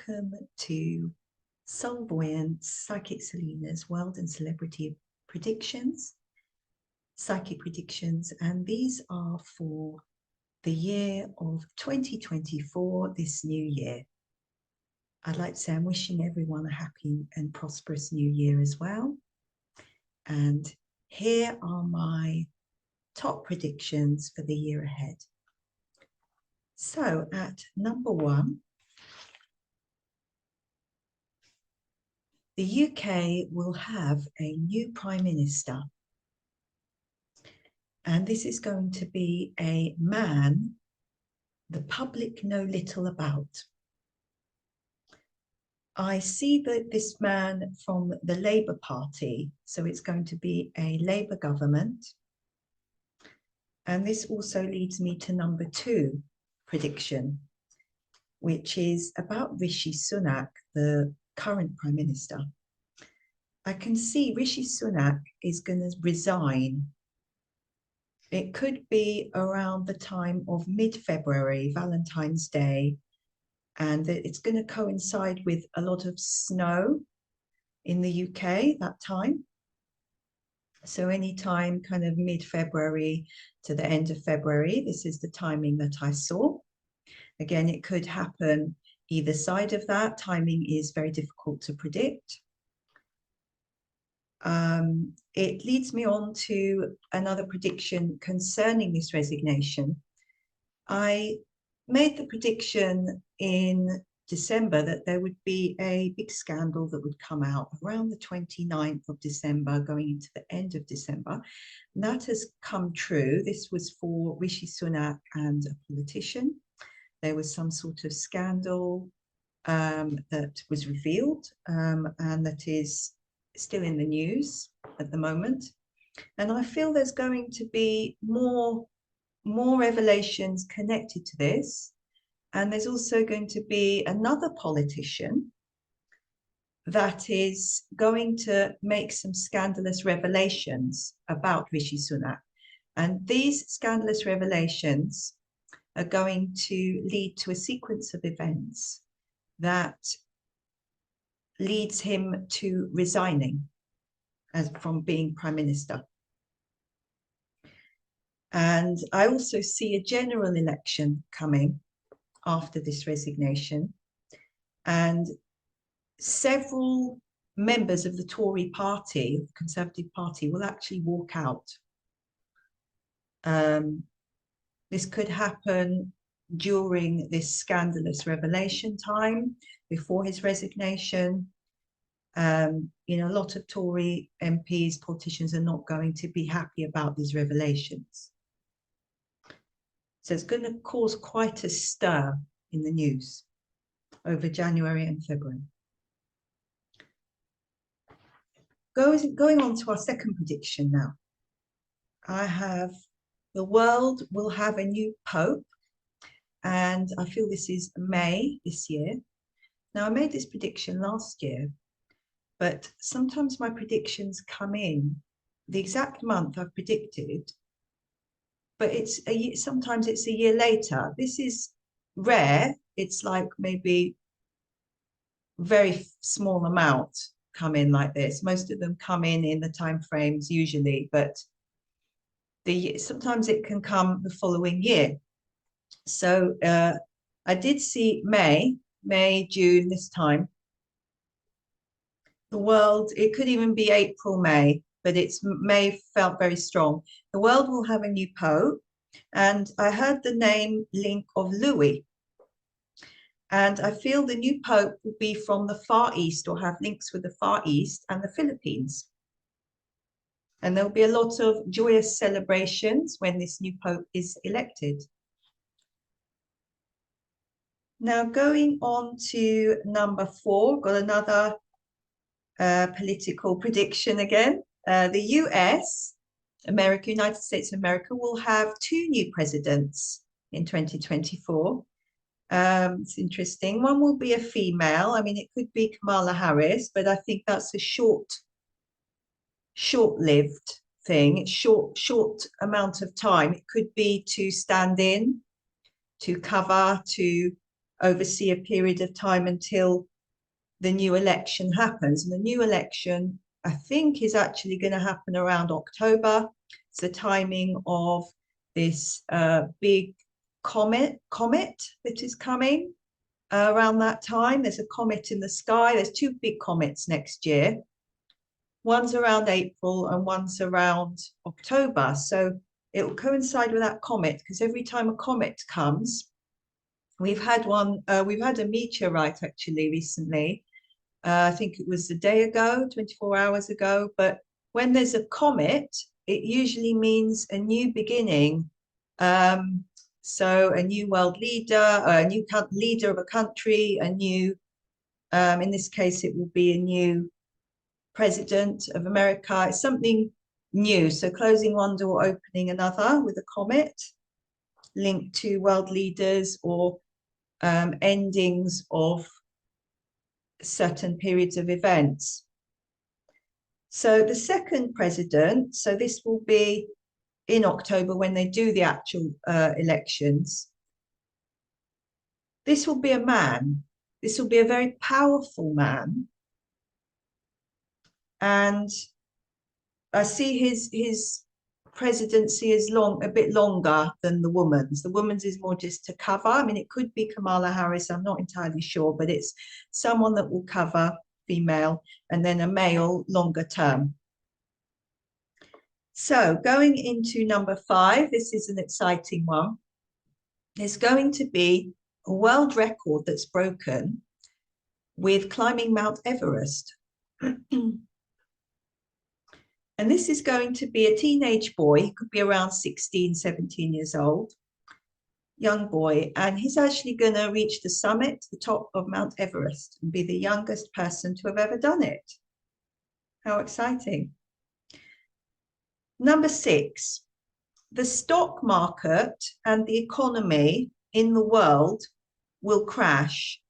welcome to Soul-Voyance, Psychic Selina's World and Celebrity Predictions, Psychic Predictions, and these are for the year of 2024, this new year. I'd like to say I'm wishing everyone a happy and prosperous new year as well. And here are my top predictions for the year ahead. So at number 1, the UK will have a new Prime Minister. And this is going to be a man the public know little about. I see that this man from the Labour Party, so it's going to be a Labour government. And this also leads me to number 2 prediction, which is about Rishi Sunak, the current Prime Minister. I can see Rishi Sunak is going to resign. It could be around the time of mid-February, Valentine's Day, and it's going to coincide with a lot of snow in the UK that time. So anytime kind of mid-February to the end of February, this is the timing that I saw. Again, it could happen either side of that. Timing is very difficult to predict. It leads me on to another prediction concerning this resignation. I made the prediction in December that there would be a big scandal that would come out around the 29th of December, going into the end of December. And that has come true. This was for Rishi Sunak and a politician. There was some sort of scandal that was revealed and that is still in the news at the moment. And I feel there's going to be more revelations connected to this. And there's also going to be another politician that is going to make some scandalous revelations about Rishi Sunak. And these scandalous revelations are going to lead to a sequence of events that leads him to resigning from being Prime Minister. And I also see a general election coming after this resignation. And several members of the Tory party, the Conservative Party, will actually walk out. This could happen during this scandalous revelation time, before his resignation. You know, a lot of Tory MPs, politicians are not going to be happy about these revelations. So it's going to cause quite a stir in the news over January and February. Going on to our second prediction now. I have the world will have a new pope, and I feel this is May this year. Now, I made this prediction last year, but sometimes my predictions come in the exact month I've predicted, but sometimes it's a year later. This is rare. It's like maybe very small amount come in like this. Most of them come in the time frames usually, but sometimes it can come the following year. So I did see May, June, this time. The world, it could even be April, May, but May felt very strong. The world will have a new pope, and I heard the name link of Louis. And I feel the new pope will be from the Far East, or have links with the Far East and the Philippines. And there'll be a lot of joyous celebrations when this new pope is elected. Now, going on to number 4, got another political prediction again. The US, United States of America, will have 2 new presidents in 2024. It's interesting. One will be a female. I mean, it could be Kamala Harris, but I think that's a short-lived thing. It's short amount of time. It could be to stand in, to cover, to oversee a period of time until the new election happens. And the new election, I think, is actually going to happen around October. It's the timing of this big comet that is coming around that time. There's a comet in the sky. There's two big comets next year. One's around April and one's around October. So it will coincide with that comet, because every time a comet comes, we've had a meteorite actually recently. I think it was a day ago, 24 hours ago. But when there's a comet, it usually means a new beginning. So a new world leader, a new leader of a country, a new, in this case, it will be a new president of America. It's something new. So closing one door, opening another with a comet linked to world leaders, or endings of certain periods of events. So the second president, so this will be in October when they do the actual elections. This will be a man. This will be a very powerful man. And I see his presidency is a bit longer than the woman's. The woman's is more just to cover. I mean, it could be Kamala Harris. I'm not entirely sure, but it's someone that will cover, female, and then a male longer term. So going into number 5, this is an exciting one. There's going to be a world record that's broken with climbing Mount Everest. And this is going to be a teenage boy. He could be around 16, 17 years old, young boy. And he's actually going to reach the summit, the top of Mount Everest, and be the youngest person to have ever done it. How exciting. Number 6, the stock market and the economy in the world will crash.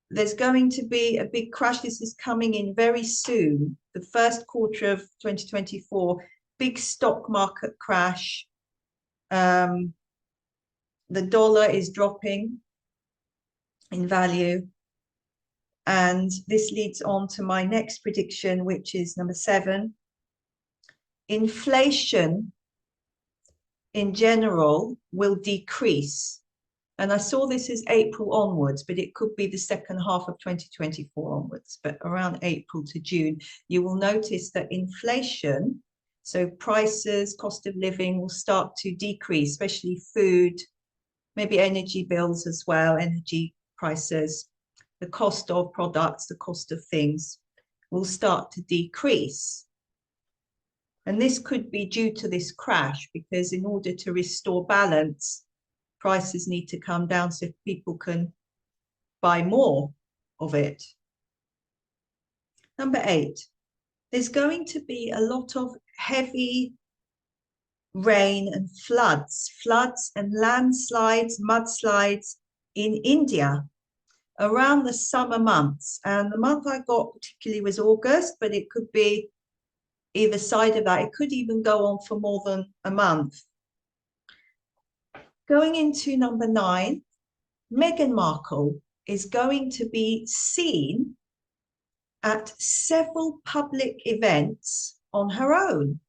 There's going to be a big crash. This is coming in very soon, the first quarter of 2024, big stock market crash. The dollar is dropping in value. And this leads on to my next prediction, which is number 7. Inflation in general will decrease. And I saw this as April onwards, but it could be the second half of 2024 onwards. But around April to June, you will notice that inflation, so prices, cost of living, will start to decrease, especially food, maybe energy bills as well, energy prices, the cost of products, the cost of things will start to decrease. And this could be due to this crash, because in order to restore balance, prices need to come down so people can buy more of it. Number 8, there's going to be a lot of heavy rain and floods and landslides, mudslides in India around the summer months. And the month I got particularly was August, but it could be either side of that. It could even go on for more than a month. Going into number 9, Meghan Markle is going to be seen at several public events on her own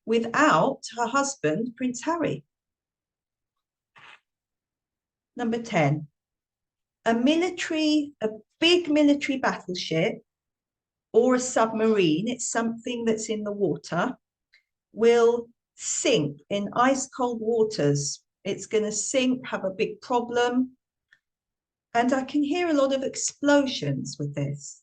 without her husband, Prince Harry. Number 10, a big military battleship or a submarine, it's something that's in the water, will sink in ice cold waters. It's going to sink, have a big problem. And I can hear a lot of explosions with this.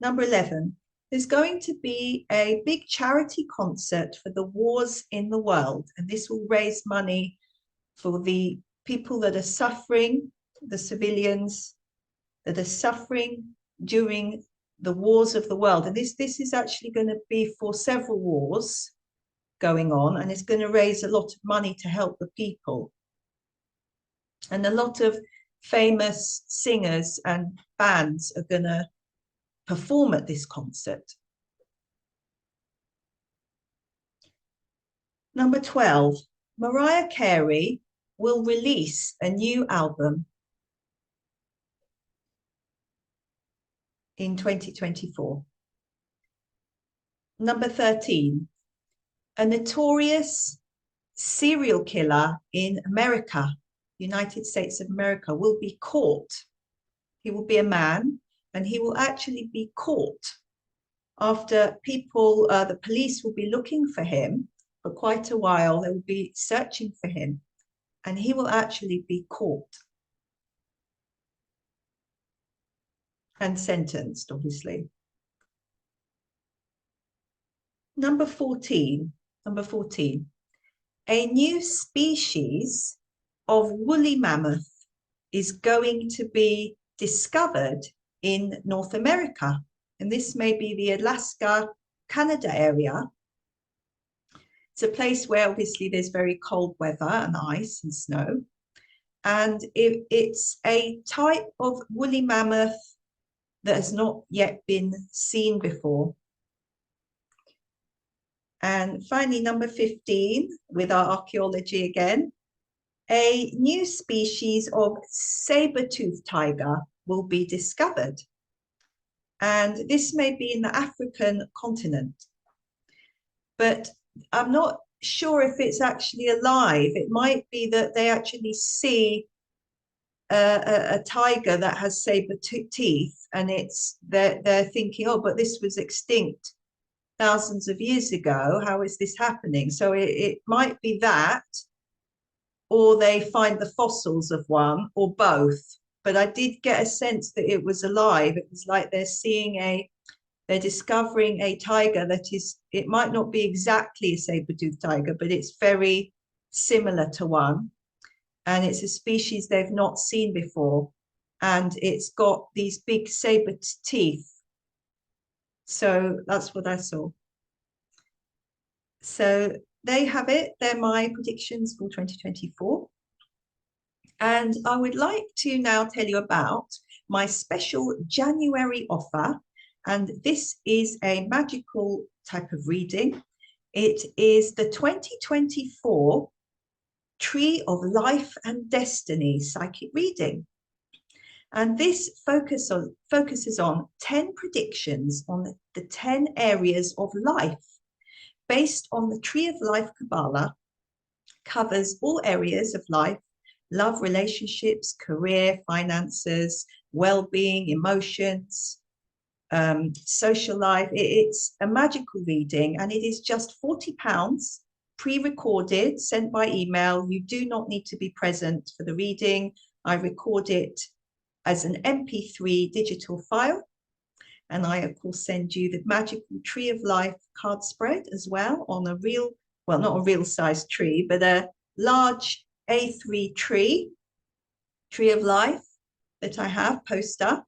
Number 11, there's going to be a big charity concert for the wars in the world. And this will raise money for the people that are suffering, the civilians that are suffering during the wars of the world. And this is actually going to be for several wars going on, and it's going to raise a lot of money to help the people. And a lot of famous singers and bands are going to perform at this concert. Number 12, Mariah Carey will release a new album in 2024. Number 13, a notorious serial killer in America, United States of America, will be caught. He will be a man, and he will actually be caught after people, the police will be looking for him for quite a while. They will be searching for him, and he will actually be caught and sentenced, obviously. Number 14, a new species of woolly mammoth is going to be discovered in North America. And this may be the Alaska, Canada area. It's a place where obviously there's very cold weather and ice and snow. And it's a type of woolly mammoth that has not yet been seen before. And finally, number 15, with our archaeology again, a new species of saber-toothed tiger will be discovered. And this may be in the African continent. But I'm not sure if it's actually alive. It might be that they actually see a tiger that has saber teeth, and they're thinking, oh, but this was extinct thousands of years ago. How is this happening? So it might be that, or they find the fossils of one, or both. But I did get a sense that it was alive. It was like they're discovering a tiger that is, it might not be exactly a saber-toothed tiger, but it's very similar to one. And it's a species they've not seen before. And it's got these big saber teeth. So that's what I saw. So there you have it. They're my predictions for 2024. And I would like to now tell you about my special January offer. And this is a magical type of reading. It is the 2024 Tree of Life and Destiny psychic reading. And this focuses on 10 predictions on the 10 areas of life based on the Tree of Life Kabbalah, covers all areas of life: love, relationships, career, finances, well-being, emotions, social life. It's a magical reading, and it is just £40, pre-recorded, sent by email. You do not need to be present for the reading. I record it as an MP3 digital file, and I of course send you the magical Tree of Life card spread as well, on a real, well, not a real size tree, but a large A3 tree of life that I have poster.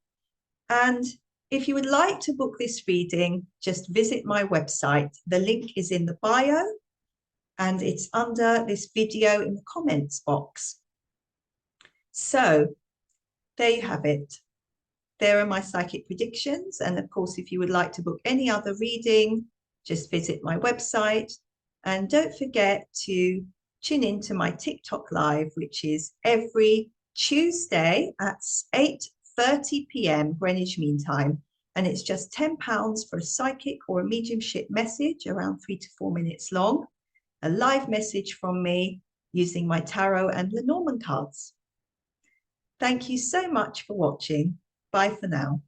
And if you would like to book this reading, just visit my website. The link is in the bio, and it's under this video in the comments box. So there you have it. There are my psychic predictions. And of course, if you would like to book any other reading, just visit my website. And don't forget to tune into my TikTok live, which is every Tuesday at 8:30 p.m. Greenwich Mean Time. And it's just £10 for a psychic or a mediumship message, around 3 to 4 minutes long. A live message from me using my tarot and Lenormand cards. Thank you so much for watching. Bye for now.